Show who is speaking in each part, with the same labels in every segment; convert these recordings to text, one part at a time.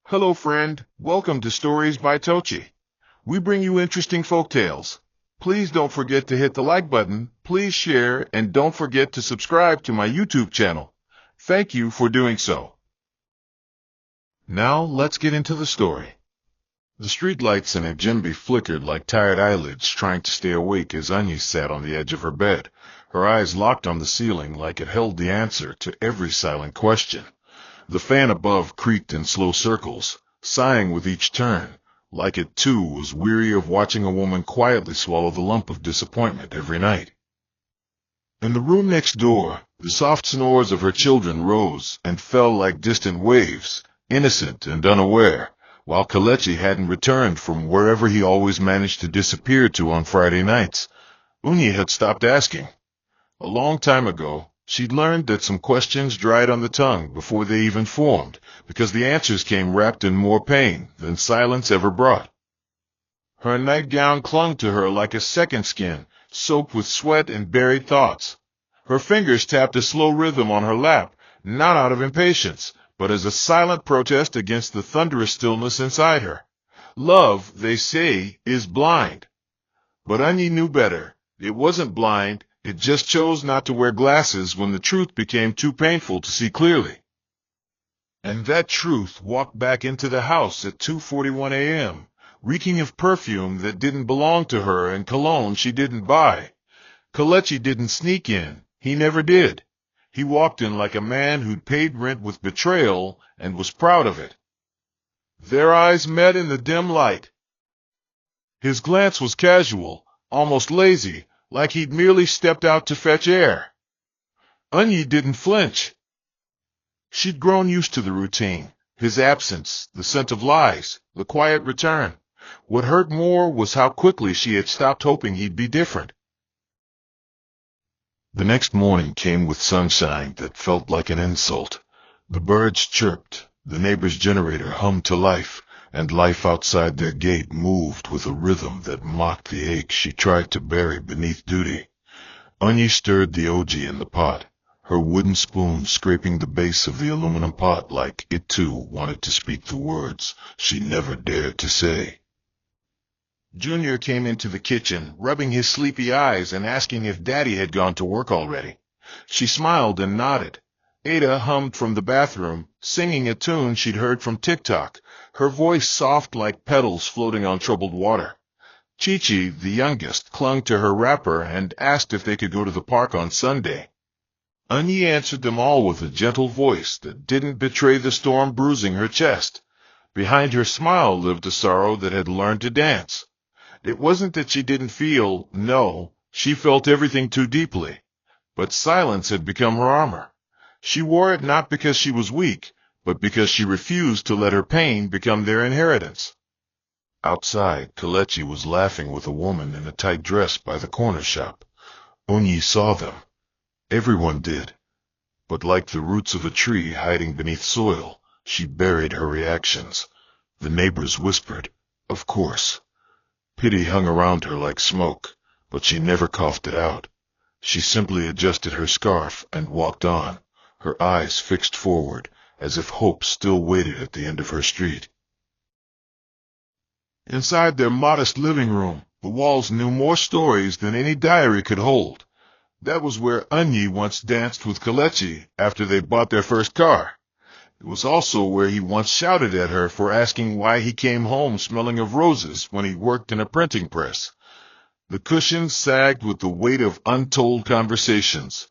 Speaker 1: Hello friend, welcome to Stories by Tocci. We bring you interesting folk tales. Please don't forget to hit the like button, please share, and don't forget to subscribe to my YouTube channel. Thank you for doing so. Now let's get into the story. The streetlights in Ajimbi flickered like tired eyelids trying to stay awake as Anya sat on the edge of her bed, her eyes locked on the ceiling like it held the answer to every silent question. The fan above creaked in slow circles, sighing with each turn, like it too was weary of watching a woman quietly swallow the lump of disappointment every night. In the room next door, the soft snores of her children rose and fell like distant waves, innocent and unaware, while Kelechi hadn't returned from wherever he always managed to disappear to on Friday nights. Unyi had stopped asking. A long time ago, she'd learned that some questions dried on the tongue before they even formed, because the answers came wrapped in more pain than silence ever brought. Her nightgown clung to her like a second skin, soaked with sweat and buried thoughts. Her fingers tapped a slow rhythm on her lap, not out of impatience, but as a silent protest against the thunderous stillness inside her. Love, they say, is blind. But Anya knew better. It wasn't blind. It just chose not to wear glasses when the truth became too painful to see clearly. And that truth walked back into the house at 2:41 a.m., reeking of perfume that didn't belong to her and cologne she didn't buy. Kelechi didn't sneak in. He never did. He walked in like a man who'd paid rent with betrayal and was proud of it. Their eyes met in the dim light. His glance was casual, almost lazy, like he'd merely stepped out to fetch air. Anya didn't flinch. She'd grown used to the routine, his absence, the scent of lies, the quiet return. What hurt more was how quickly she had stopped hoping he'd be different. The next morning came with sunshine that felt like an insult. The birds chirped, the neighbor's generator hummed to life, and life outside their gate moved with a rhythm that mocked the ache she tried to bury beneath duty. Anya stirred the oji in the pot, her wooden spoon scraping the base of the aluminum pot like it too wanted to speak the words she never dared to say. Junior came into the kitchen, rubbing his sleepy eyes and asking if Daddy had gone to work already. She smiled and nodded. Ada hummed from the bathroom, singing a tune she'd heard from TikTok, her voice soft like petals floating on troubled water. Chichi, the youngest, clung to her wrapper and asked if they could go to the park on Sunday. Anya answered them all with a gentle voice that didn't betray the storm bruising her chest. Behind her smile lived a sorrow that had learned to dance. It wasn't that she didn't feel, no, she felt everything too deeply. But silence had become her armor. She wore it not because she was weak, but because she refused to let her pain become their inheritance. Outside, Kelechi was laughing with a woman in a tight dress by the corner shop. Unyi saw them. Everyone did. But like the roots of a tree hiding beneath soil, she buried her reactions. The neighbors whispered, "Of course." Pity hung around her like smoke, but she never coughed it out. She simply adjusted her scarf and walked on, her eyes fixed forward, as if hope still waited at the end of her street. Inside their modest living room, the walls knew more stories than any diary could hold. That was where Anya once danced with Kelechi after they bought their first car. It was also where he once shouted at her for asking why he came home smelling of roses when he worked in a printing press. The cushions sagged with the weight of untold conversations.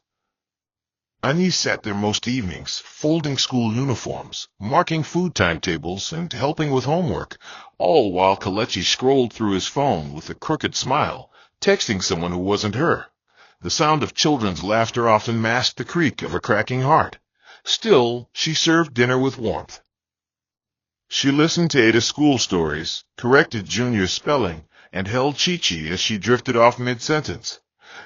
Speaker 1: Anya sat there most evenings, folding school uniforms, marking food timetables, and helping with homework, all while Kelechi scrolled through his phone with a crooked smile, texting someone who wasn't her. The sound of children's laughter often masked the creak of a cracking heart. Still, she served dinner with warmth. She listened to Ada's school stories, corrected Junior's spelling, and held Chichi as she drifted off mid-sentence.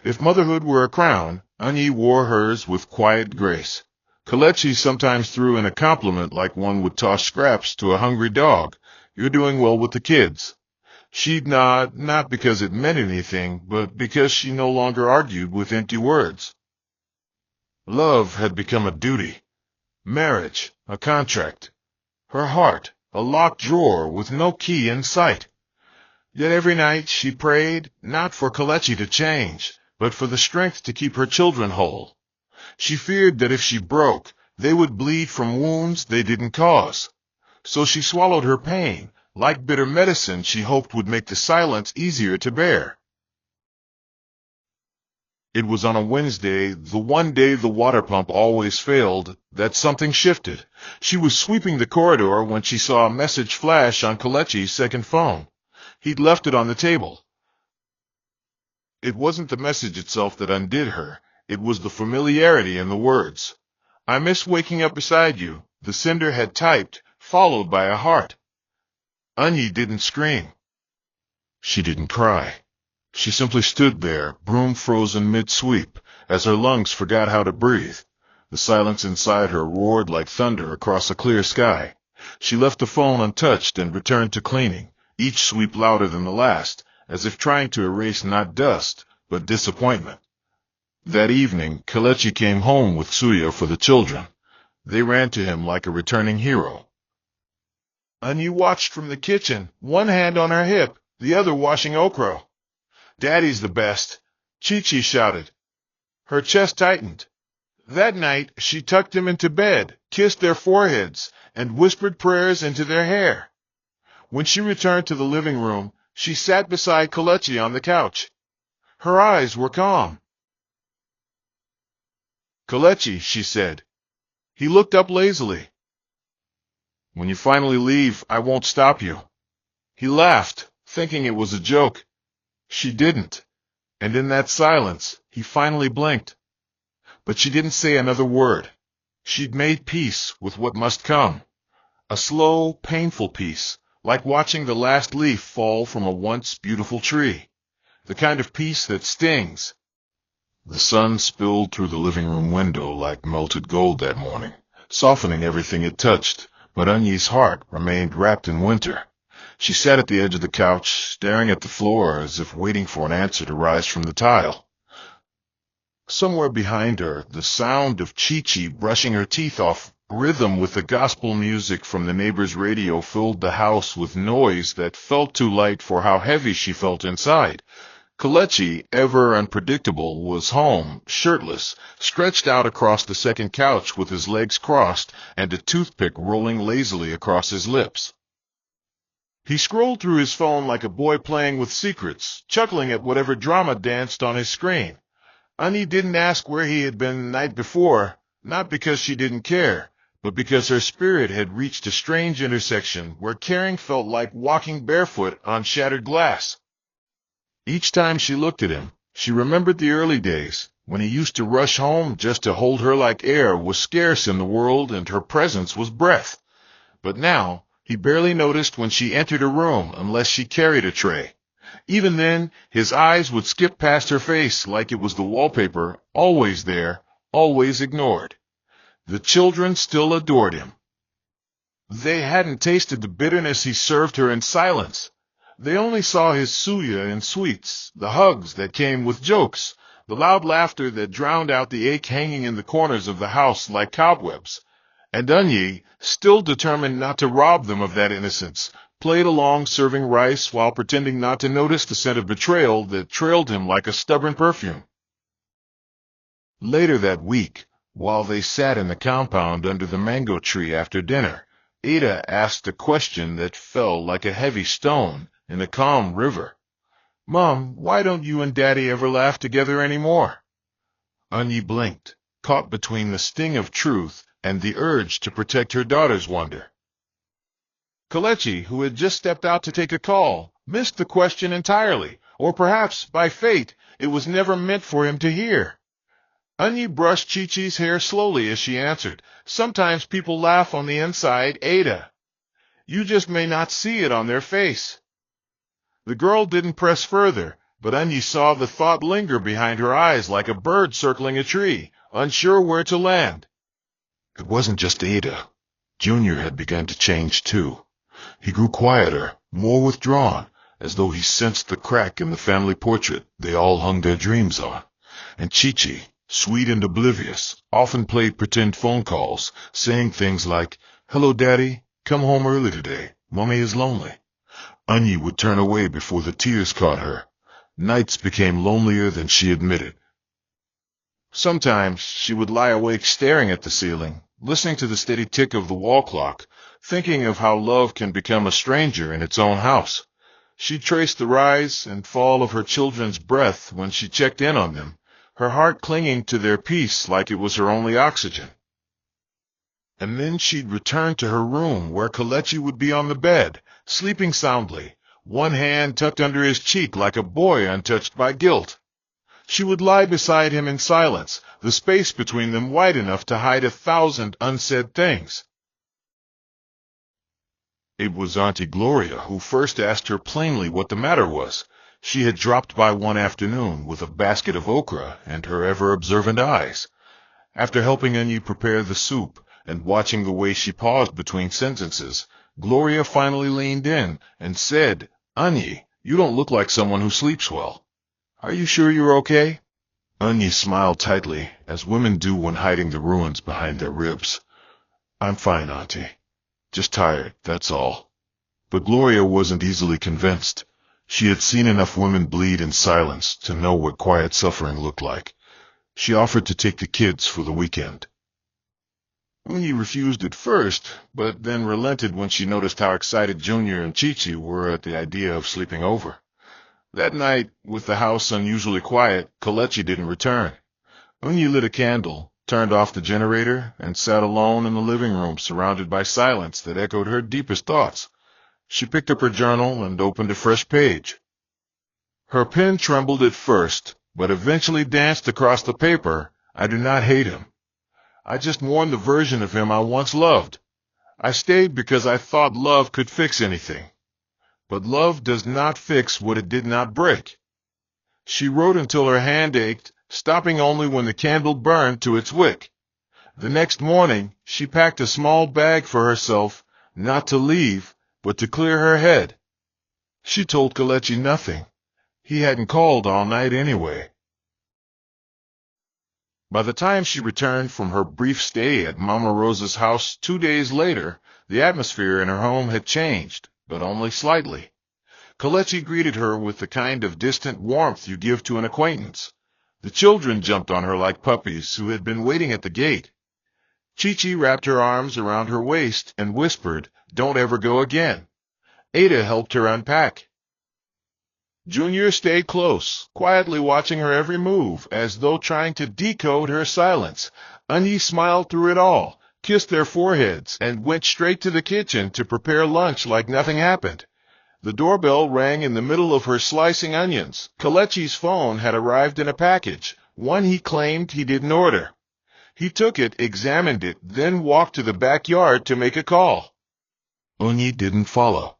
Speaker 1: If motherhood were a crown, Anya wore hers with quiet grace. Kelechi sometimes threw in a compliment like one would toss scraps to a hungry dog. "You're doing well with the kids." She'd nod, not because it meant anything, but because she no longer argued with empty words. Love had become a duty. Marriage, a contract. Her heart, a locked drawer with no key in sight. Yet every night she prayed, not for Kelechi to change, but for the strength to keep her children whole. She feared that if she broke, they would bleed from wounds they didn't cause. So she swallowed her pain, like bitter medicine she hoped would make the silence easier to bear. It was on a Wednesday, the one day the water pump always failed, that something shifted. She was sweeping the corridor when she saw a message flash on Kelechi's second phone. He'd left it on the table. It wasn't the message itself that undid her. It was the familiarity in the words. "I miss waking up beside you," the sender had typed, followed by a heart. Anyi didn't scream. She didn't cry. She simply stood there, broom frozen mid-sweep, as her lungs forgot how to breathe. The silence inside her roared like thunder across a clear sky. She left the phone untouched and returned to cleaning, each sweep louder than the last, as if trying to erase not dust, but disappointment. That evening, Kelechi came home with suya for the children. They ran to him like a returning hero. Anyi watched from the kitchen, one hand on her hip, the other washing okra. "Daddy's the best," Tocci shouted. Her chest tightened. That night, she tucked them into bed, kissed their foreheads, and whispered prayers into their hair. When she returned to the living room, she sat beside Kelechi on the couch. Her eyes were calm. "Kelechi," she said. He looked up lazily. "When you finally leave, I won't stop you." He laughed, thinking it was a joke. She didn't, and in that silence, he finally blinked. But she didn't say another word. She'd made peace with what must come. A slow, painful peace, like watching the last leaf fall from a once beautiful tree. The kind of peace that stings. The sun spilled through the living room window like melted gold that morning, softening everything it touched, but Anyi's heart remained wrapped in winter. She sat at the edge of the couch, staring at the floor as if waiting for an answer to rise from the tile. Somewhere behind her, the sound of Tocci brushing her teeth off rhythm with the gospel music from the neighbor's radio filled the house with noise that felt too light for how heavy she felt inside. Kelechi, ever unpredictable, was home, shirtless, stretched out across the second couch with his legs crossed and a toothpick rolling lazily across his lips. He scrolled through his phone like a boy playing with secrets, chuckling at whatever drama danced on his screen. Anyi didn't ask where he had been the night before, not because she didn't care, but because her spirit had reached a strange intersection where caring felt like walking barefoot on shattered glass. Each time she looked at him, she remembered the early days, when he used to rush home just to hold her like air was scarce in the world and her presence was breath. But now, he barely noticed when she entered a room unless she carried a tray. Even then, his eyes would skip past her face like it was the wallpaper, always there, always ignored. The children still adored him. They hadn't tasted the bitterness he served her in silence. They only saw his suya and sweets, the hugs that came with jokes, the loud laughter that drowned out the ache hanging in the corners of the house like cobwebs. And Anyi, still determined not to rob them of that innocence, played along serving rice while pretending not to notice the scent of betrayal that trailed him like a stubborn perfume. Later that week, while they sat in the compound under the mango tree after dinner, Ada asked a question that fell like a heavy stone in a calm river. "Mom, why don't you and Daddy ever laugh together anymore?" Anyi blinked, caught between the sting of truth and the urge to protect her daughter's wonder. Kelechi, who had just stepped out to take a call, missed the question entirely, or perhaps, by fate, it was never meant for him to hear. Anyi brushed Chi-Chi's hair slowly as she answered, "Sometimes people laugh on the inside, Ada. You just may not see it on their face." The girl didn't press further, but Anyi saw the thought linger behind her eyes like a bird circling a tree, unsure where to land. It wasn't just Ada. Junior had begun to change too. He grew quieter, more withdrawn, as though he sensed the crack in the family portrait they all hung their dreams on. And Chi-Chi, sweet and oblivious, often played pretend phone calls, saying things like, "Hello, Daddy. come home early today. Mommy is lonely." Anya would turn away before the tears caught her. Nights became lonelier than she admitted. Sometimes she would lie awake staring at the ceiling, listening to the steady tick of the wall clock, thinking of how love can become a stranger in its own house. She traced the rise and fall of her children's breath when she checked in on them, her heart clinging to their peace like it was her only oxygen. And then she'd return to her room where Kelechi would be on the bed, sleeping soundly, one hand tucked under his cheek like a boy untouched by guilt. She would lie beside him in silence, the space between them wide enough to hide 1,000 unsaid things. It was Auntie Gloria who first asked her plainly what the matter was. She had dropped by one afternoon with a basket of okra and her ever-observant eyes. After helping Anya prepare the soup and watching the way she paused between sentences, Gloria finally leaned in and said, "Anya, you don't look like someone who sleeps well. Are you sure you're okay?" Anya smiled tightly, as women do when hiding the ruins behind their ribs. "I'm fine, Auntie. Just tired, that's all." But Gloria wasn't easily convinced. She had seen enough women bleed in silence to know what quiet suffering looked like. She offered to take the kids for the weekend. Anya refused at first, but then relented when she noticed how excited Junior and Tocci were at the idea of sleeping over. That night, with the house unusually quiet, Kelechi didn't return. Anya lit a candle, turned off the generator, and sat alone in the living room surrounded by silence that echoed her deepest thoughts. She picked up her journal and opened a fresh page. Her pen trembled at first, but eventually danced across the paper. "I do not hate him. I just mourn the version of him I once loved. I stayed because I thought love could fix anything. But love does not fix what it did not break." She wrote until her hand ached, stopping only when the candle burned to its wick. The next morning, she packed a small bag for herself, not to leave, but to clear her head. She told Kelechi nothing. He hadn't called all night anyway. By the time she returned from her brief stay at Mama Rosa's house 2 days later, the atmosphere in her home had changed, but only slightly. Kelechi greeted her with the kind of distant warmth you give to an acquaintance. The children jumped on her like puppies who had been waiting at the gate. Chichi wrapped her arms around her waist and whispered, "Don't ever go again." Ada helped her unpack. Junior stayed close, quietly watching her every move, as though trying to decode her silence. Anya smiled through it all, kissed their foreheads, and went straight to the kitchen to prepare lunch like nothing happened. The doorbell rang in the middle of her slicing onions. Kelechi's phone had arrived in a package, one he claimed he didn't order. He took it, examined it, then walked to the backyard to make a call. Anya didn't follow.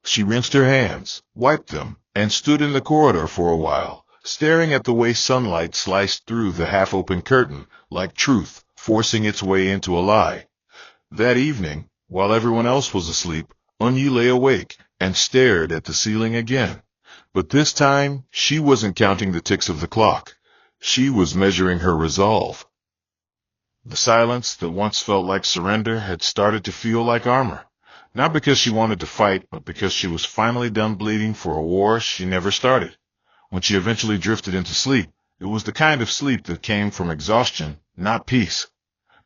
Speaker 1: She rinsed her hands, wiped them, and stood in the corridor for a while, staring at the way sunlight sliced through the half-open curtain, like truth forcing its way into a lie. That evening, while everyone else was asleep, Anya lay awake and stared at the ceiling again. But this time, she wasn't counting the ticks of the clock. She was measuring her resolve. The silence that once felt like surrender had started to feel like armor. Not because she wanted to fight, but because she was finally done bleeding for a war she never started. When she eventually drifted into sleep, it was the kind of sleep that came from exhaustion, not peace.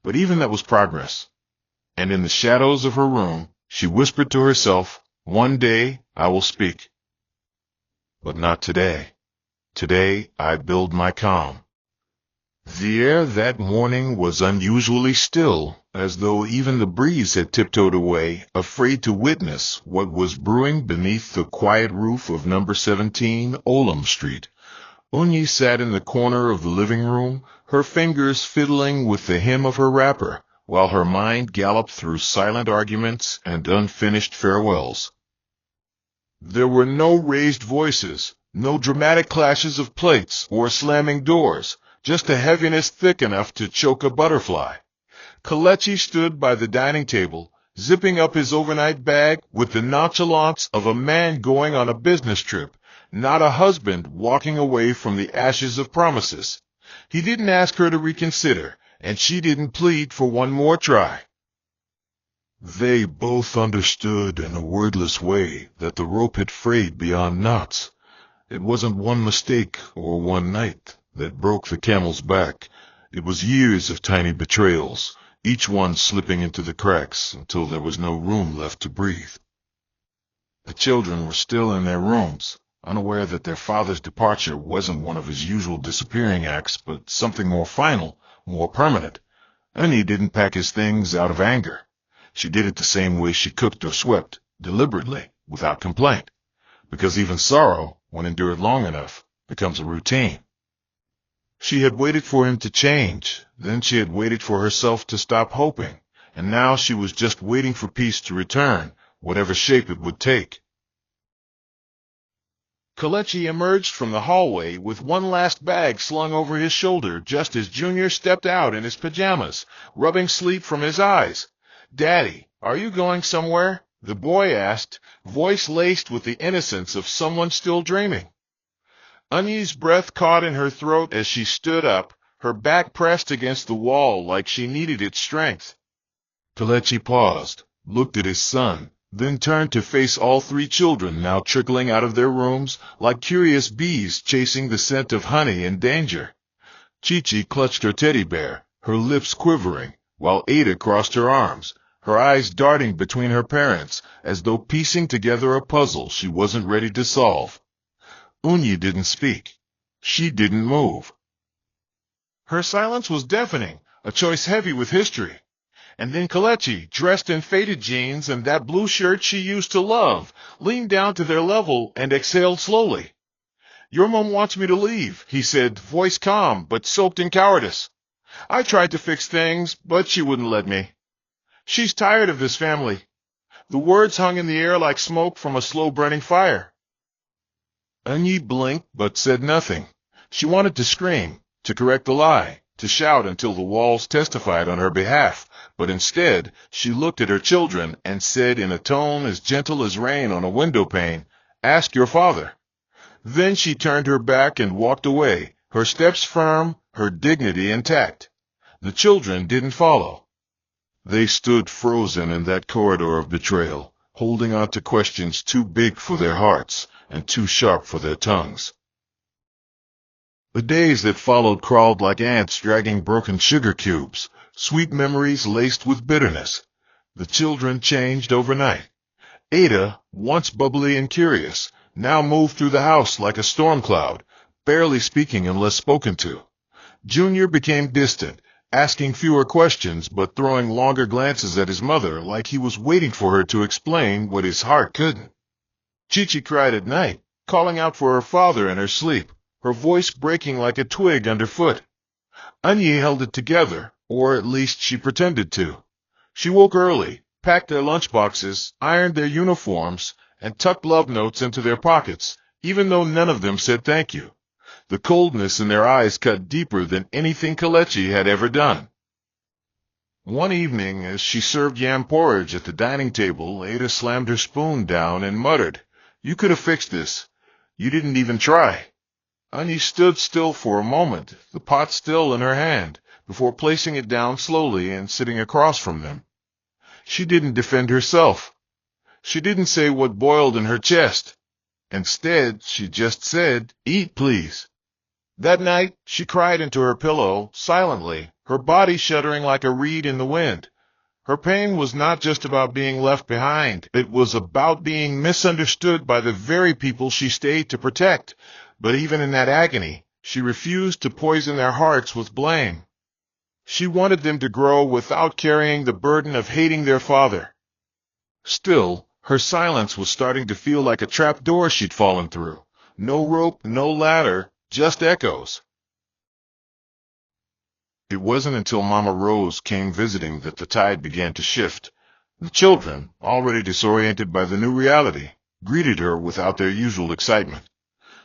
Speaker 1: But even that was progress. And in the shadows of her room, she whispered to herself, "One day I will speak. But not today. Today I build my calm." The air that morning was unusually still, as though even the breeze had tiptoed away, afraid to witness what was brewing beneath the quiet roof of number 17 Olam Street. Anya sat in the corner of the living room, her fingers fiddling with the hem of her wrapper, while her mind galloped through silent arguments and unfinished farewells. There were no raised voices, no dramatic clashes of plates or slamming doors, just a heaviness thick enough to choke a butterfly. Kelechi stood by the dining table, zipping up his overnight bag with the nonchalance of a man going on a business trip, not a husband walking away from the ashes of promises. He didn't ask her to reconsider, and she didn't plead for one more try. They both understood in a wordless way that the rope had frayed beyond knots. It wasn't one mistake or one night that broke the camel's back. It was years of tiny betrayals, each one slipping into the cracks until there was no room left to breathe. The children were still in their rooms, unaware that their father's departure wasn't one of his usual disappearing acts, but something more final, more permanent. Annie didn't pack his things out of anger. She did it the same way she cooked or swept, deliberately, without complaint, because even sorrow, when endured long enough, becomes a routine. She had waited for him to change, then she had waited for herself to stop hoping, and now she was just waiting for peace to return, whatever shape it would take. Kelechi emerged from the hallway with one last bag slung over his shoulder just as Junior stepped out in his pajamas, rubbing sleep from his eyes. "Daddy, are you going somewhere?" the boy asked, voice laced with the innocence of someone still dreaming. Annie's breath caught in her throat as she stood up, her back pressed against the wall like she needed its strength. Kelechi paused, looked at his son, then turned to face all three children now trickling out of their rooms like curious bees chasing the scent of honey and danger. Chi-Chi clutched her teddy bear, her lips quivering, while Ada crossed her arms, her eyes darting between her parents as though piecing together a puzzle she wasn't ready to solve. Unyi didn't speak. She didn't move. Her silence was deafening, a choice heavy with history. And then Kelechi, dressed in faded jeans and that blue shirt she used to love, leaned down to their level and exhaled slowly. "Your mom wants me to leave," he said, voice calm but soaked in cowardice. "I tried to fix things, but she wouldn't let me. She's tired of this family." The words hung in the air like smoke from a slow-burning fire. Annie blinked but said nothing. She wanted to scream, to correct the lie, to shout until the walls testified on her behalf, but instead she looked at her children and said in a tone as gentle as rain on a window pane, "Ask your father." Then she turned her back and walked away, her steps firm, her dignity intact. The children didn't follow. They stood frozen in that corridor of betrayal, holding on to questions too big for their hearts and too sharp for their tongues. The days that followed crawled like ants dragging broken sugar cubes, sweet memories laced with bitterness. The children changed overnight. Ada, once bubbly and curious, now moved through the house like a storm cloud, barely speaking unless spoken to. Junior became distant, asking fewer questions but throwing longer glances at his mother like he was waiting for her to explain what his heart couldn't. Chi-Chi cried at night, calling out for her father in her sleep, her voice breaking like a twig underfoot. Annie held it together, or at least she pretended to. She woke early, packed their lunchboxes, ironed their uniforms, and tucked love notes into their pockets, even though none of them said thank you. The coldness in their eyes cut deeper than anything Kelechi had ever done. One evening, as she served yam porridge at the dining table, Ada slammed her spoon down and muttered, "You could have fixed this. You didn't even try." Annie stood still for a moment, the pot still in her hand, before placing it down slowly and sitting across from them. She didn't defend herself. She didn't say what boiled in her chest. Instead, she just said, "Eat, please." That night, she cried into her pillow, silently, her body shuddering like a reed in the wind. Her pain was not just about being left behind. It was about being misunderstood by the very people she stayed to protect. But even in that agony, she refused to poison their hearts with blame. She wanted them to grow without carrying the burden of hating their father. Still, her silence was starting to feel like a trap door she'd fallen through. No rope, no ladder, just echoes. It wasn't until Mama Rose came visiting that the tide began to shift. The children, already disoriented by the new reality, greeted her without their usual excitement.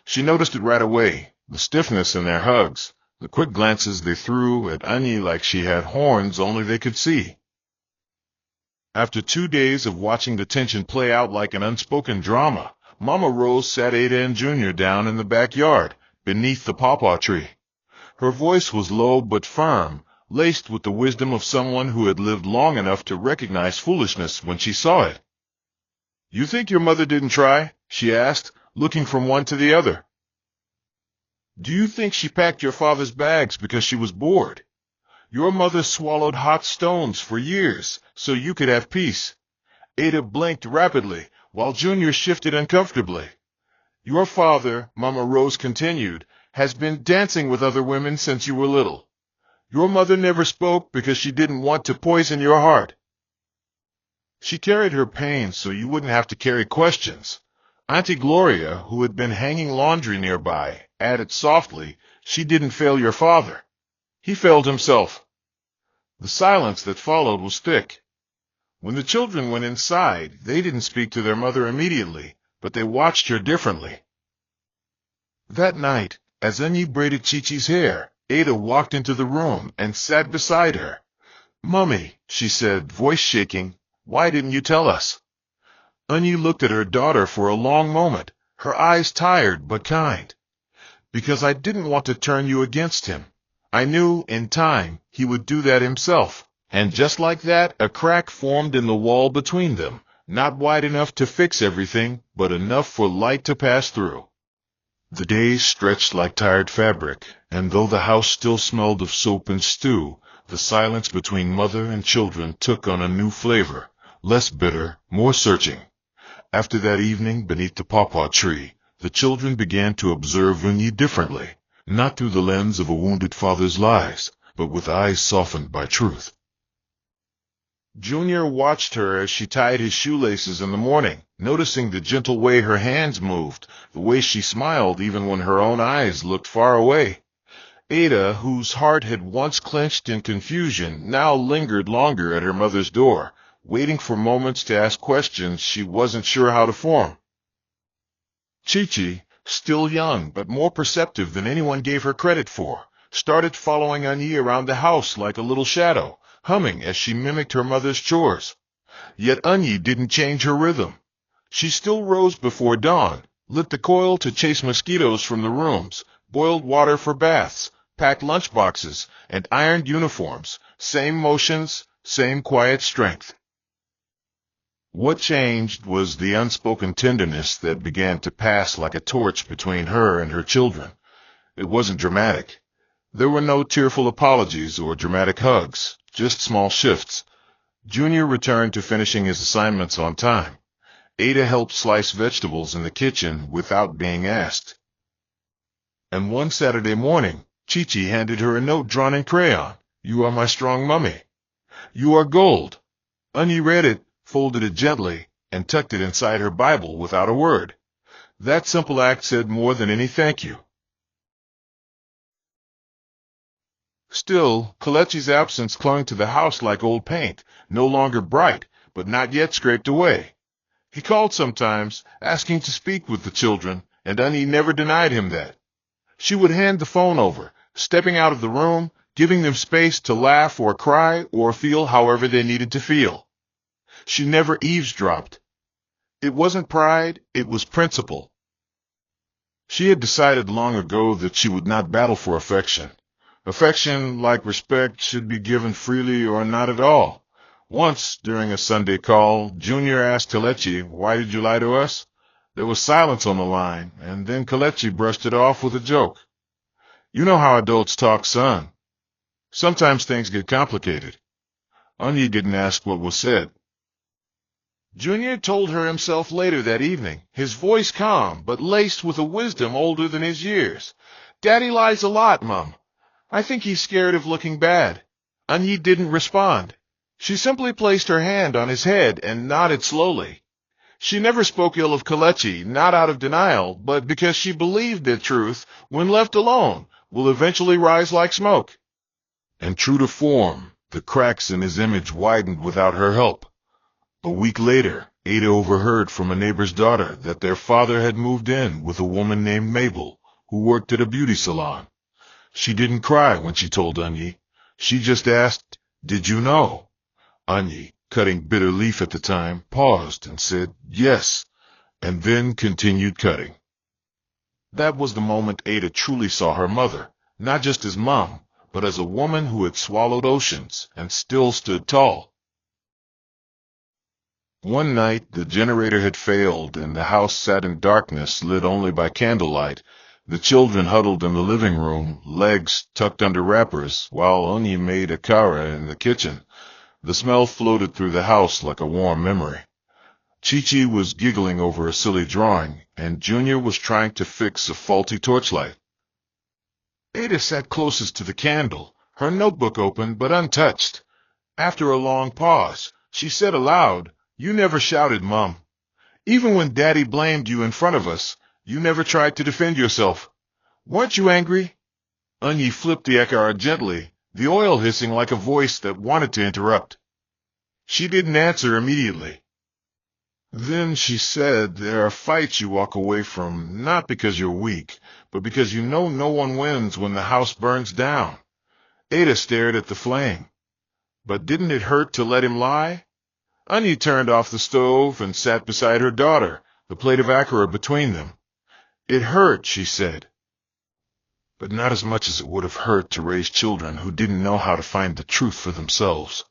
Speaker 1: She noticed it right away, the stiffness in their hugs, the quick glances they threw at Annie like she had horns only they could see. After 2 days of watching the tension play out like an unspoken drama, Mama Rose sat Ada and Junior down in the backyard, beneath the pawpaw tree. Her voice was low but firm, laced with the wisdom of someone who had lived long enough to recognize foolishness when she saw it. "You think your mother didn't try?" she asked, looking from one to the other. "Do you think she packed your father's bags because she was bored? Your mother swallowed hot stones for years so you could have peace." Ada blinked rapidly, while Junior shifted uncomfortably. "Your father," Mama Rose continued, "has been dancing with other women since you were little. Your mother never spoke because she didn't want to poison your heart. She carried her pain so you wouldn't have to carry questions." Auntie Gloria, who had been hanging laundry nearby, added softly, "She didn't fail your father. He failed himself." The silence that followed was thick. When the children went inside, they didn't speak to their mother immediately, but they watched her differently. That night, as Annie braided Chi-Chi's hair, Ada walked into the room and sat beside her. "Mummy," she said, voice shaking, "why didn't you tell us?" Annie looked at her daughter for a long moment, her eyes tired but kind. "Because I didn't want to turn you against him. I knew, in time, he would do that himself." And just like that, a crack formed in the wall between them, not wide enough to fix everything, but enough for light to pass through. The days stretched like tired fabric, and though the house still smelled of soap and stew, the silence between mother and children took on a new flavor, less bitter, more searching. After that evening beneath the pawpaw tree, the children began to observe Unyi differently, not through the lens of a wounded father's lies, but with eyes softened by truth. Junior watched her as she tied his shoelaces in the morning, noticing the gentle way her hands moved, the way she smiled even when her own eyes looked far away. Ada, whose heart had once clenched in confusion, now lingered longer at her mother's door, waiting for moments to ask questions she wasn't sure how to form. Chi-Chi, still young but more perceptive than anyone gave her credit for, started following Annie around the house like a little shadow, humming as she mimicked her mother's chores. Yet Annie didn't change her rhythm. She still rose before dawn, lit the coil to chase mosquitoes from the rooms, boiled water for baths, packed lunchboxes, and ironed uniforms. Same motions, same quiet strength. What changed was the unspoken tenderness that began to pass like a torch between her and her children. It wasn't dramatic. There were no tearful apologies or dramatic hugs, just small shifts. Junior returned to finishing his assignments on time. Ada helped slice vegetables in the kitchen without being asked. And one Saturday morning, Chi-Chi handed her a note drawn in crayon. "You are my strong mummy. You are gold." Annie read it, folded it gently, and tucked it inside her Bible without a word. That simple act said more than any thank you. Still, Kelechi's absence clung to the house like old paint, no longer bright, but not yet scraped away. He called sometimes, asking to speak with the children, and Annie never denied him that. She would hand the phone over, stepping out of the room, giving them space to laugh or cry or feel however they needed to feel. She never eavesdropped. It wasn't pride, it was principle. She had decided long ago that she would not battle for affection. Affection, like respect, should be given freely or not at all. Once, during a Sunday call, Junior asked Kelechi, "Why did you lie to us?" There was silence on the line, and then Kelechi brushed it off with a joke. "You know how adults talk, son. Sometimes things get complicated." Annie didn't ask what was said. Junior told her himself later that evening, his voice calm, but laced with a wisdom older than his years. "Daddy lies a lot, Mum. I think he's scared of looking bad." Annie didn't respond. She simply placed her hand on his head and nodded slowly. She never spoke ill of Kelechi, not out of denial, but because she believed that truth, when left alone, will eventually rise like smoke. And true to form, the cracks in his image widened without her help. A week later, Ada overheard from a neighbor's daughter that their father had moved in with a woman named Mabel, who worked at a beauty salon. She didn't cry when she told Annie. She just asked, "Did you know?" Annie, cutting bitter leaf at the time, paused and said, "Yes," and then continued cutting. That was the moment Ada truly saw her mother, not just as Mom, but as a woman who had swallowed oceans and still stood tall. One night, the generator had failed, and the house sat in darkness, lit only by candlelight. The children huddled in the living room, legs tucked under wrappers, while Ony made a cara in the kitchen. The smell floated through the house like a warm memory. Tocci was giggling over a silly drawing, and Junior was trying to fix a faulty torchlight. Ada sat closest to the candle, her notebook open but untouched. After a long pause, she said aloud, "You never shouted, Mom. Even when Daddy blamed you in front of us, you never tried to defend yourself. Weren't you angry?" Ony flipped the ekara gently, the oil hissing like a voice that wanted to interrupt. She didn't answer immediately. Then she said, "There are fights you walk away from, not because you're weak, but because you know no one wins when the house burns down." Ada stared at the flame. But didn't it hurt to let him lie? Ony turned off the stove and sat beside her daughter, the plate of akara between them. "It hurt," she said, "but not as much as it would have hurt to raise children who didn't know how to find the truth for themselves."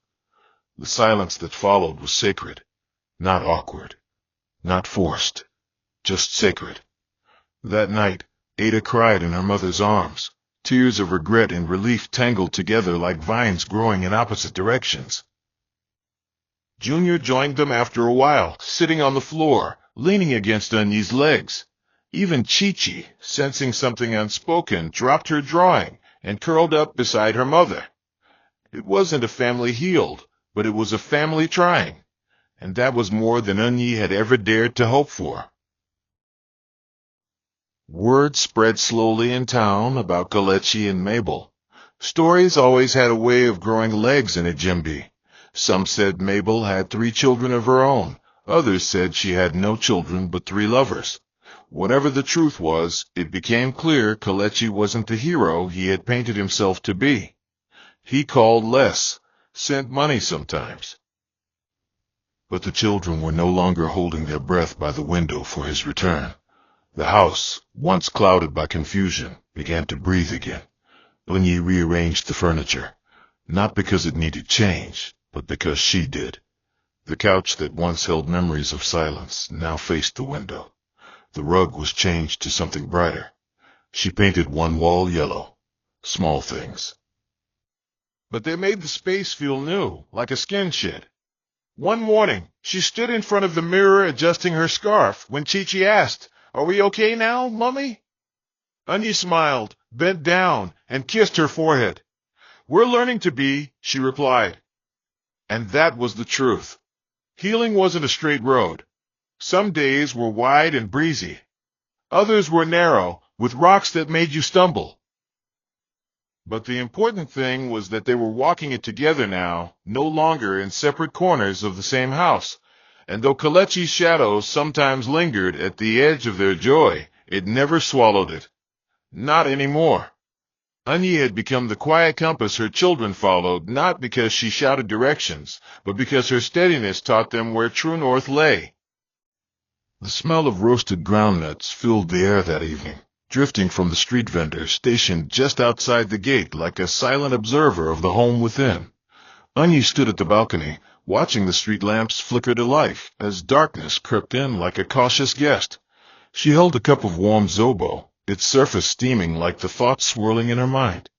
Speaker 1: The silence that followed was sacred, not awkward, not forced, just sacred. That night, Ada cried in her mother's arms, tears of regret and relief tangled together like vines growing in opposite directions. Junior joined them after a while, sitting on the floor, leaning against Ony's legs. Even Tocci, sensing something unspoken, dropped her drawing and curled up beside her mother. It wasn't a family healed, but it was a family trying, and that was more than Ony had ever dared to hope for. Word spread slowly in town about Kelechi and Mabel. Stories always had a way of growing legs in Ejimbi. Some said Mabel had 3 children of her own. Others said she had no children but 3 lovers. Whatever the truth was, it became clear Kelechi wasn't the hero he had painted himself to be. He called less, sent money sometimes. But the children were no longer holding their breath by the window for his return. The house, once clouded by confusion, began to breathe again. Ony rearranged the furniture, not because it needed change, but because she did. The couch that once held memories of silence now faced the window. The rug was changed to something brighter. She painted one wall yellow. Small things. But they made the space feel new, like a skin shed. One morning, she stood in front of the mirror adjusting her scarf when Tocci asked, "Are we okay now, Mummy?" Ony smiled, bent down, and kissed her forehead. "We're learning to be," she replied. And that was the truth. Healing wasn't a straight road. Some days were wide and breezy. Others were narrow, with rocks that made you stumble. But the important thing was that they were walking it together now, no longer in separate corners of the same house. And though Kelechi's shadow sometimes lingered at the edge of their joy, it never swallowed it. Not anymore. Ony had become the quiet compass her children followed, not because she shouted directions, but because her steadiness taught them where true north lay. The smell of roasted groundnuts filled the air that evening, drifting from the street vendor stationed just outside the gate like a silent observer of the home within. Ony stood at the balcony, watching the street lamps flicker to life as darkness crept in like a cautious guest. She held a cup of warm zobo, its surface steaming like the thoughts swirling in her mind.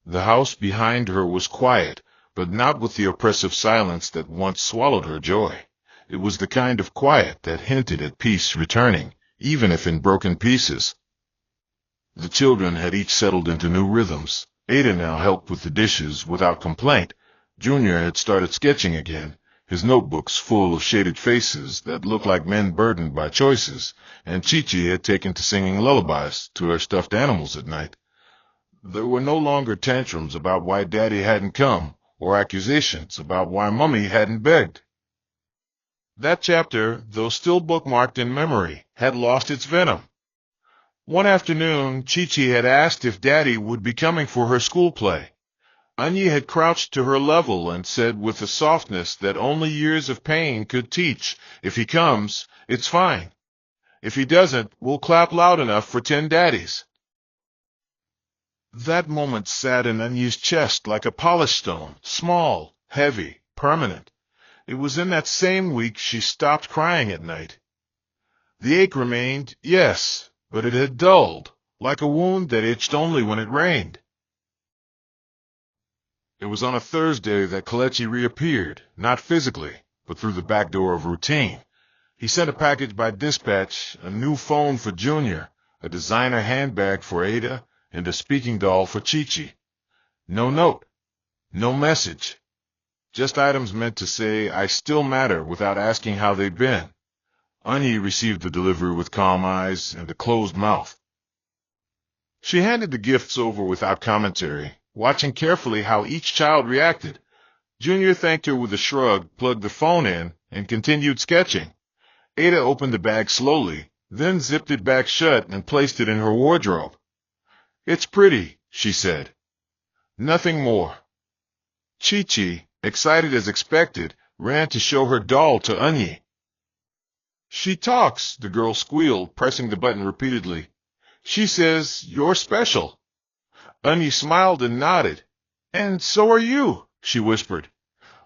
Speaker 1: The house behind her was quiet, but not with the oppressive silence that once swallowed her joy. It was the kind of quiet that hinted at peace returning, even if in broken pieces. The children had each settled into new rhythms. Ada now helped with the dishes without complaint. Junior had started sketching again, his notebooks full of shaded faces that looked like men burdened by choices, and Tocci had taken to singing lullabies to her stuffed animals at night. There were no longer tantrums about why Daddy hadn't come, or accusations about why Mummy hadn't begged. That chapter, though still bookmarked in memory, had lost its venom. One afternoon, Tocci had asked if Daddy would be coming for her school play. Ony had crouched to her level and said with a softness that only years of pain could teach, "If he comes, it's fine. If he doesn't, we'll clap loud enough for 10 daddies." That moment sat in Anya's chest like a polished stone, small, heavy, permanent. It was in that same week she stopped crying at night. The ache remained, yes, but it had dulled, like a wound that itched only when it rained. It was on a Thursday that Kelechi reappeared, not physically, but through the back door of routine. He sent a package by dispatch, a new phone for Junior, a designer handbag for Ada, and a speaking doll for Chi-Chi. No note, no message, just items meant to say, I still matter, without asking how they'd been. Anya received the delivery with calm eyes and a closed mouth. She handed the gifts over without commentary, watching carefully how each child reacted. Junior thanked her with a shrug, plugged the phone in, and continued sketching. Ada opened the bag slowly, then zipped it back shut and placed it in her wardrobe. It's pretty, she said. Nothing more. Chi-Chi, excited as expected, ran to show her doll to Anya. She talks, the girl squealed, pressing the button repeatedly. She says, you're special. Anya smiled and nodded. And so are you, she whispered.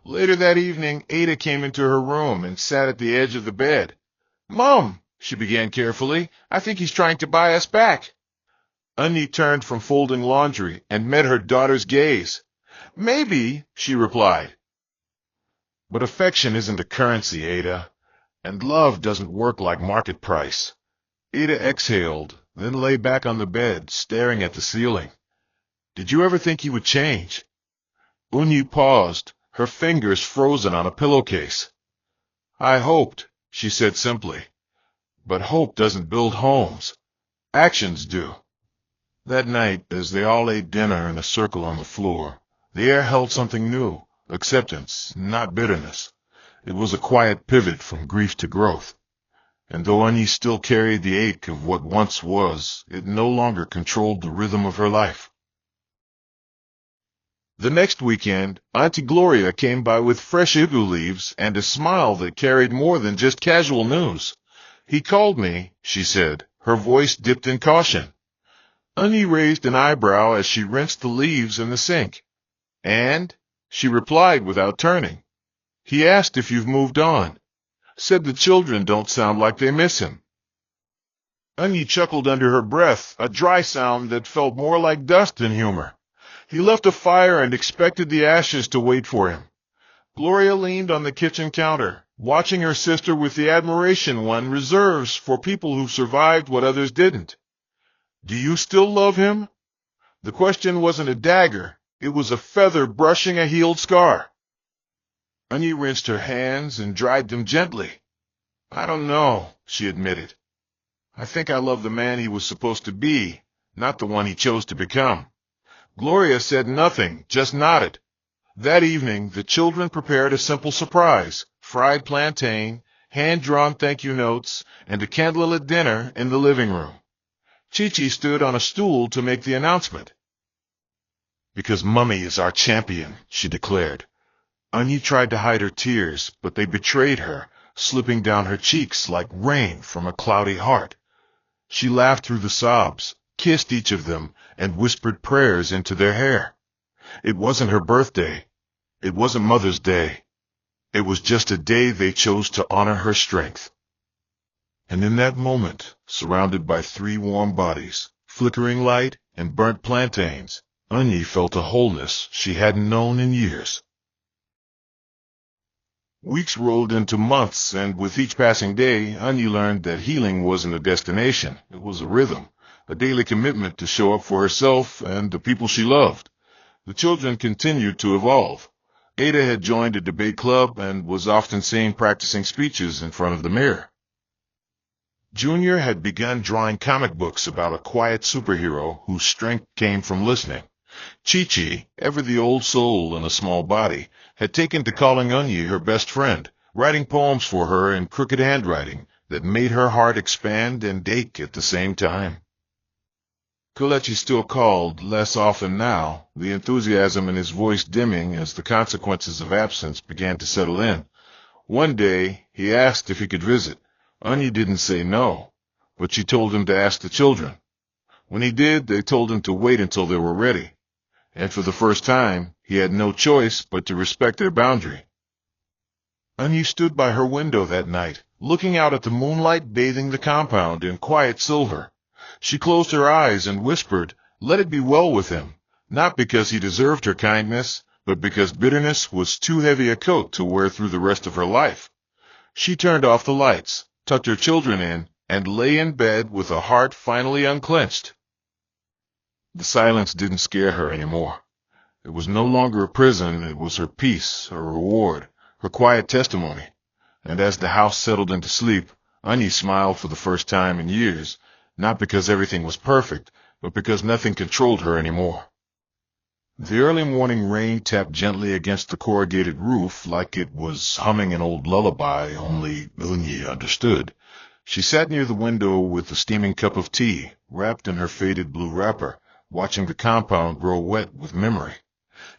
Speaker 1: Later that evening, Ada came into her room and sat at the edge of the bed. Mom, she began carefully, I think he's trying to buy us back. Anya turned from folding laundry and met her daughter's gaze. Maybe, she replied. But affection isn't a currency, Ada. And love doesn't work like market price. Ada exhaled, then lay back on the bed, staring at the ceiling. Did you ever think he would change? Anya paused, her fingers frozen on a pillowcase. I hoped, she said simply. But hope doesn't build homes. Actions do. That night, as they all ate dinner in a circle on the floor, the air held something new, acceptance, not bitterness. It was a quiet pivot from grief to growth. And though Anya still carried the ache of what once was, it no longer controlled the rhythm of her life. The next weekend, Auntie Gloria came by with fresh igloo leaves and a smile that carried more than just casual news. He called me, she said, her voice dipped in caution. Anya raised an eyebrow as she rinsed the leaves in the sink. And? She replied without turning. He asked if you've moved on. Said the children don't sound like they miss him. Anya chuckled under her breath, a dry sound that felt more like dust than humor. He left a fire and expected the ashes to wait for him. Gloria leaned on the kitchen counter, watching her sister with the admiration one reserves for people who survived what others didn't. Do you still love him? The question wasn't a dagger. It was a feather brushing a healed scar. Anya rinsed her hands and dried them gently. I don't know, she admitted. I think I love the man he was supposed to be, not the one he chose to become. Gloria said nothing, just nodded. That evening, the children prepared a simple surprise, fried plantain, hand-drawn thank-you notes, and a candlelit dinner in the living room. Chi-Chi stood on a stool to make the announcement. Because Mummy is our champion, she declared. Anya tried to hide her tears, but they betrayed her, slipping down her cheeks like rain from a cloudy heart. She laughed through the sobs, kissed each of them, and whispered prayers into their hair. It wasn't her birthday. It wasn't Mother's Day. It was just a day they chose to honor her strength. And in that moment, surrounded by 3 warm bodies, flickering light, and burnt plantains, Anya felt a wholeness she hadn't known in years. Weeks rolled into months, and with each passing day, Anya learned that healing wasn't a destination. It was a rhythm, a daily commitment to show up for herself and the people she loved. The children continued to evolve. Ada had joined a debate club and was often seen practicing speeches in front of the mirror. Junior had begun drawing comic books about a quiet superhero whose strength came from listening. Chi-Chi, ever the old soul in a small body, had taken to calling Anya her best friend, writing poems for her in crooked handwriting that made her heart expand and ache at the same time. Kelechi still called, less often now, the enthusiasm in his voice dimming as the consequences of absence began to settle in. One day, he asked if he could visit. Anya didn't say no, but she told him to ask the children. When he did, they told him to wait until they were ready. And for the first time, he had no choice but to respect their boundary. Anya stood by her window that night, looking out at the moonlight bathing the compound in quiet silver. She closed her eyes and whispered, "Let it be well with him," not because he deserved her kindness, but because bitterness was too heavy a coat to wear through the rest of her life. She turned off the lights, tucked her children in, and lay in bed with a heart finally unclenched. The silence didn't scare her anymore. It was no longer a prison, it was her peace, her reward, her quiet testimony. And as the house settled into sleep, Anya smiled for the first time in years, not because everything was perfect, but because nothing controlled her anymore. The early morning rain tapped gently against the corrugated roof like it was humming an old lullaby, only Anya understood. She sat near the window with a steaming cup of tea, wrapped in her faded blue wrapper, watching the compound grow wet with memory.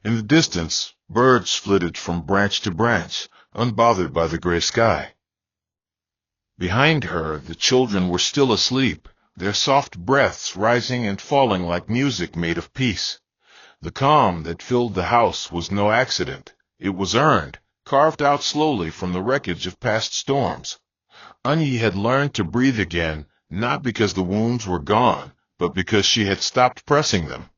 Speaker 1: In the distance, birds flitted from branch to branch, unbothered by the gray sky. Behind her, the children were still asleep, their soft breaths rising and falling like music made of peace. The calm that filled the house was no accident. It was earned, carved out slowly from the wreckage of past storms. Anya had learned to breathe again, not because the wounds were gone, but because she had stopped pressing them.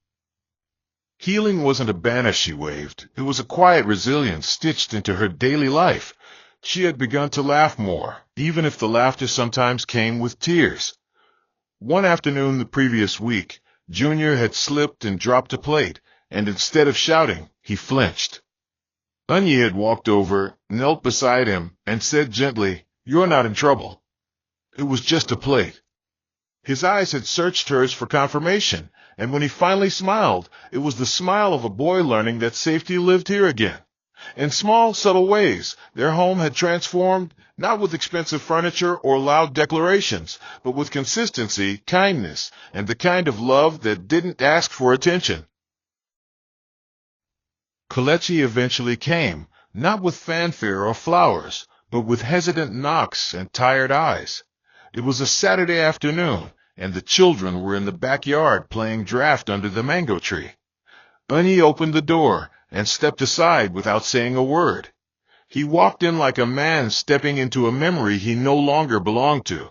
Speaker 1: Healing wasn't a banner she waved. It was a quiet resilience stitched into her daily life. She had begun to laugh more, even if the laughter sometimes came with tears. One afternoon the previous week, Junior had slipped and dropped a plate, and instead of shouting, he flinched. Anya had walked over, knelt beside him, and said gently, "You're not in trouble. It was just a plate." His eyes had searched hers for confirmation, and when he finally smiled, it was the smile of a boy learning that safety lived here again. In small, subtle ways, their home had transformed, not with expensive furniture or loud declarations, but with consistency, kindness, and the kind of love that didn't ask for attention. Kelechi eventually came, not with fanfare or flowers, but with hesitant knocks and tired eyes. It was a Saturday afternoon, and the children were in the backyard playing draft under the mango tree. Anya opened the door and stepped aside without saying a word. He walked in like a man stepping into a memory he no longer belonged to.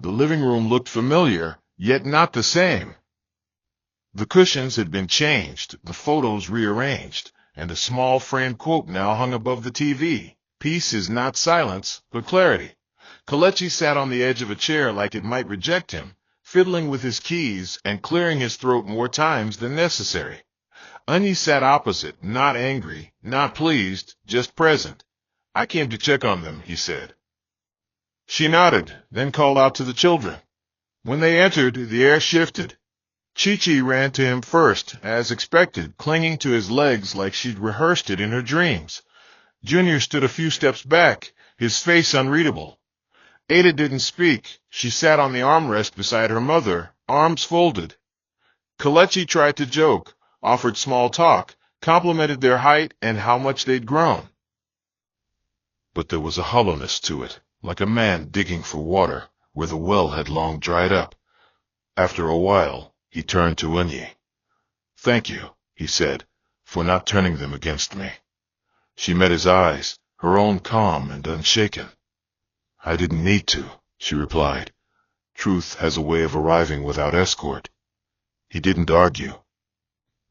Speaker 1: The living room looked familiar, yet not the same. The cushions had been changed, the photos rearranged, and a small framed quote now hung above the TV. "Peace is not silence, but clarity." Kelechi sat on the edge of a chair like it might reject him, fiddling with his keys and clearing his throat more times than necessary. Anya sat opposite, not angry, not pleased, just present. "I came to check on them," he said. She nodded, then called out to the children. When they entered, the air shifted. Chi-Chi ran to him first, as expected, clinging to his legs like she'd rehearsed it in her dreams. Junior stood a few steps back, his face unreadable. Ada didn't speak. She sat on the armrest beside her mother, arms folded. Kelechi tried to joke, offered small talk, complimented their height and how much they'd grown. But there was a hollowness to it, like a man digging for water where the well had long dried up. After a while, he turned to Anya. "Thank you," he said, "for not turning them against me." She met his eyes, her own calm and unshaken. "I didn't need to," she replied. "Truth has a way of arriving without escort." He didn't argue.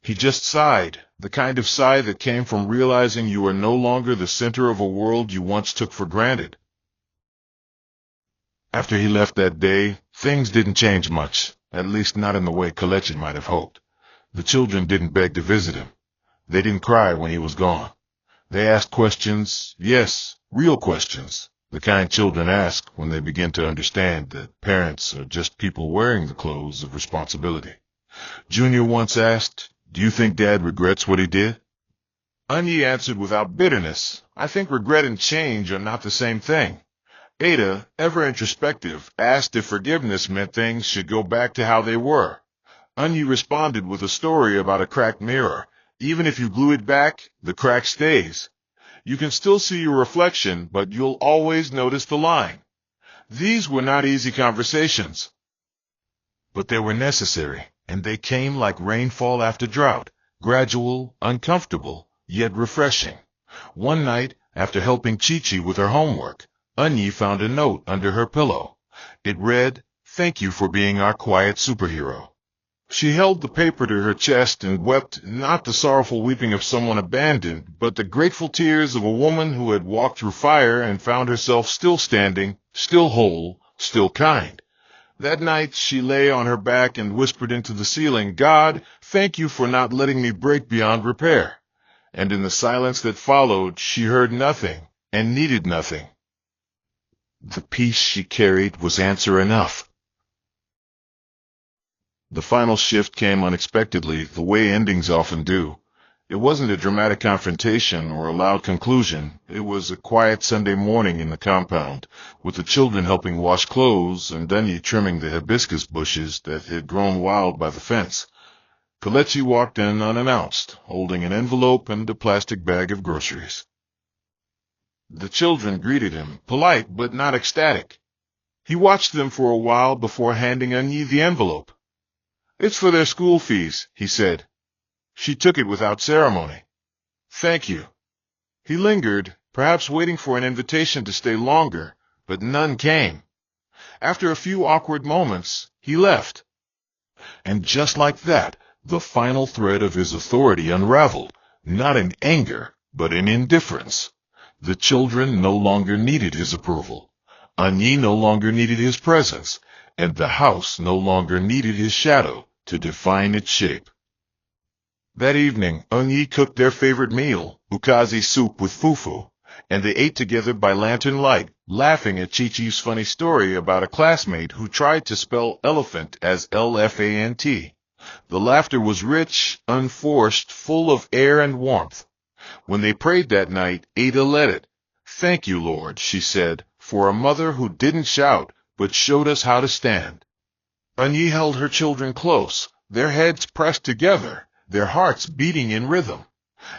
Speaker 1: He just sighed, the kind of sigh that came from realizing you are no longer the center of a world you once took for granted. After he left that day, things didn't change much, at least not in the way Kelechi might have hoped. The children didn't beg to visit him. They didn't cry when he was gone. They asked questions, yes, real questions, the kind children ask when they begin to understand that parents are just people wearing the clothes of responsibility. Junior once asked, "Do you think Dad regrets what he did?" Anya answered without bitterness, "I think regret and change are not the same thing." Ada, ever introspective, asked if forgiveness meant things should go back to how they were. Anya responded with a story about a cracked mirror. Even if you glue it back, the crack stays. You can still see your reflection, but you'll always notice the line. These were not easy conversations. but they were necessary, and they came like rainfall after drought, gradual, uncomfortable, yet refreshing. One night, after helping Tocci with her homework, Anya found a note under her pillow. It read, "Thank you for being our quiet superhero." She held the paper to her chest and wept, not the sorrowful weeping of someone abandoned, but the grateful tears of a woman who had walked through fire and found herself still standing, still whole, still kind. That night she lay on her back and whispered into the ceiling, "God, thank you for not letting me break beyond repair." And in the silence that followed, she heard nothing and needed nothing. The peace she carried was answer enough. The final shift came unexpectedly, the way endings often do. It wasn't a dramatic confrontation or a loud conclusion. It was a quiet Sunday morning in the compound, with the children helping wash clothes and Dunny trimming the hibiscus bushes that had grown wild by the fence. Kelechi walked in unannounced, holding an envelope and a plastic bag of groceries. The children greeted him, polite but not ecstatic. He watched them for a while before handing Anya the envelope. "It's for their school fees," he said. She took it without ceremony. "Thank you." He lingered, perhaps waiting for an invitation to stay longer, but none came. After a few awkward moments, he left. And just like that, the final thread of his authority unraveled, not in anger, but in indifference. The children no longer needed his approval. Anya no longer needed his presence, and the house no longer needed his shadow to define its shape. That evening, Anya cooked their favorite meal, ukazi soup with fufu, and they ate together by lantern light, laughing at Chi-Chi's funny story about a classmate who tried to spell elephant as L-F-A-N-T. The laughter was rich, unforced, full of air and warmth. When they prayed that night, Ada led it. "Thank you, Lord," she said, "for a mother who didn't shout, but showed us how to stand." Anya held her children close, their heads pressed together, their hearts beating in rhythm.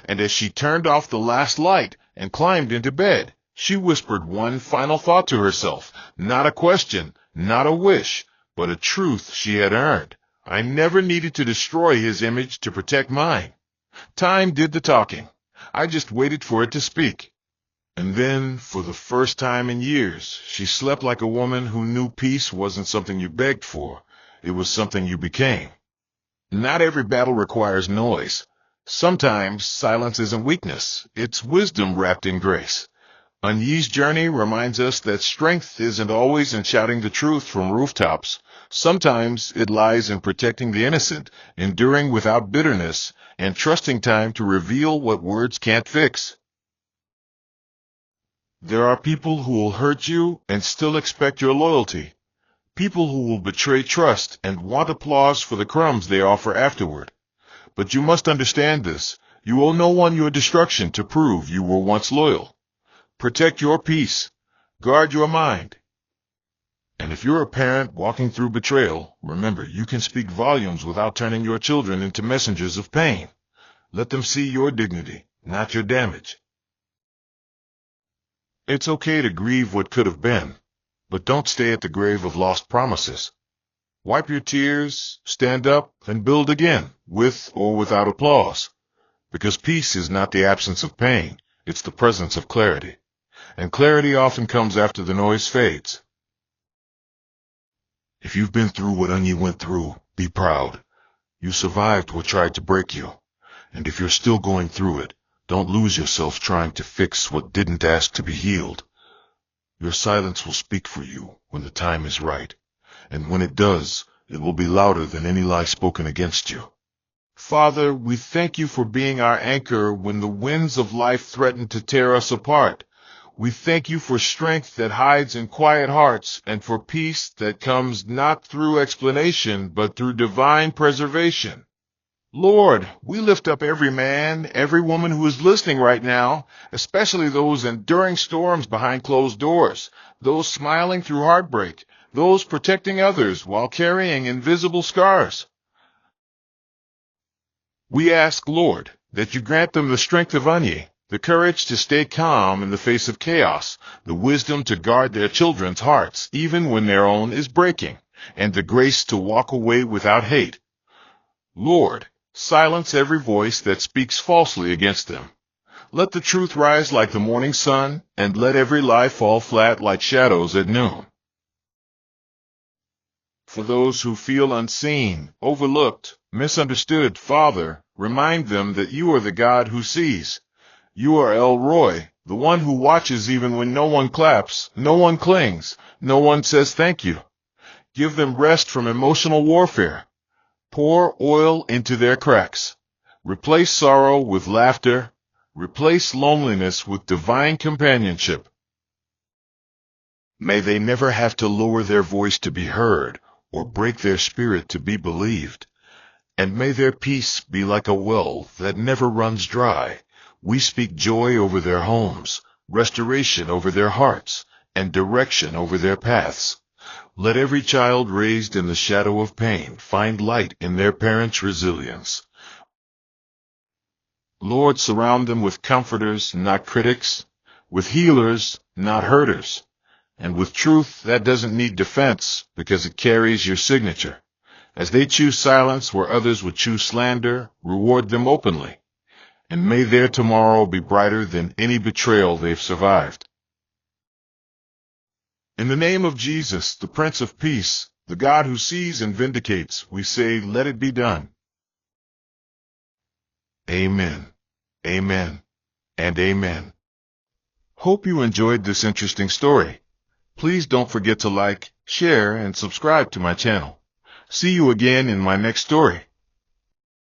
Speaker 1: And as she turned off the last light and climbed into bed, she whispered one final thought to herself, not a question, not a wish, but a truth she had earned. I never needed to destroy his image to protect mine. Time did the talking. I just waited for it to speak. And then, for the first time in years, she slept like a woman who knew peace wasn't something you begged for. It was something you became. Not every battle requires noise. Sometimes silence isn't weakness. It's wisdom wrapped in grace. Anya's journey reminds us that strength isn't always in shouting the truth from rooftops. Sometimes it lies in protecting the innocent, enduring without bitterness, and trusting time to reveal what words can't fix. There are people who will hurt you and still expect your loyalty. People who will betray trust and want applause for the crumbs they offer afterward. But you must understand this. You owe no one your destruction to prove you were once loyal. Protect your peace. Guard your mind. And if you're a parent walking through betrayal, remember, you can speak volumes without turning your children into messengers of pain. Let them see your dignity, not your damage. It's okay to grieve what could have been, but don't stay at the grave of lost promises. Wipe your tears, stand up, and build again, with or without applause. Because peace is not the absence of pain, it's the presence of clarity. And clarity often comes after the noise fades. If you've been through what Anya went through, be proud. You survived what tried to break you. And if you're still going through it, don't lose yourself trying to fix what didn't ask to be healed. Your silence will speak for you when the time is right. And when it does, it will be louder than any lie spoken against you. Father, we thank you for being our anchor when the winds of life threaten to tear us apart. We thank you for strength that hides in quiet hearts and for peace that comes not through explanation but through divine preservation. Lord, we lift up every man, every woman who is listening right now, especially those enduring storms behind closed doors, those smiling through heartbreak, those protecting others while carrying invisible scars. We ask, Lord, that you grant them the strength of Anya, the courage to stay calm in the face of chaos, the wisdom to guard their children's hearts even when their own is breaking, and the grace to walk away without hate. Lord, silence every voice that speaks falsely against them. Let the truth rise like the morning sun, and let every lie fall flat like shadows at noon. For those who feel unseen, overlooked, misunderstood, Father, remind them that you are the God who sees. You are El Roy, the one who watches even when no one claps, no one clings, no one says thank you. Give them rest from emotional warfare. Pour oil into their cracks. Replace sorrow with laughter. Replace loneliness with divine companionship. May they never have to lower their voice to be heard, or break their spirit to be believed. And may their peace be like a well that never runs dry. We speak joy over their homes, restoration over their hearts, and direction over their paths. Let every child raised in the shadow of pain find light in their parents' resilience. Lord, surround them with comforters, not critics, with healers, not hurters, and with truth that doesn't need defense because it carries your signature. As they choose silence where others would choose slander, reward them openly. And may their tomorrow be brighter than any betrayal they've survived. In the name of Jesus, the Prince of Peace, the God who sees and vindicates, we say, let it be done. Amen. Amen. And amen. Hope you enjoyed this interesting story. Please don't forget to like, share, and subscribe to my channel. See you again in my next story.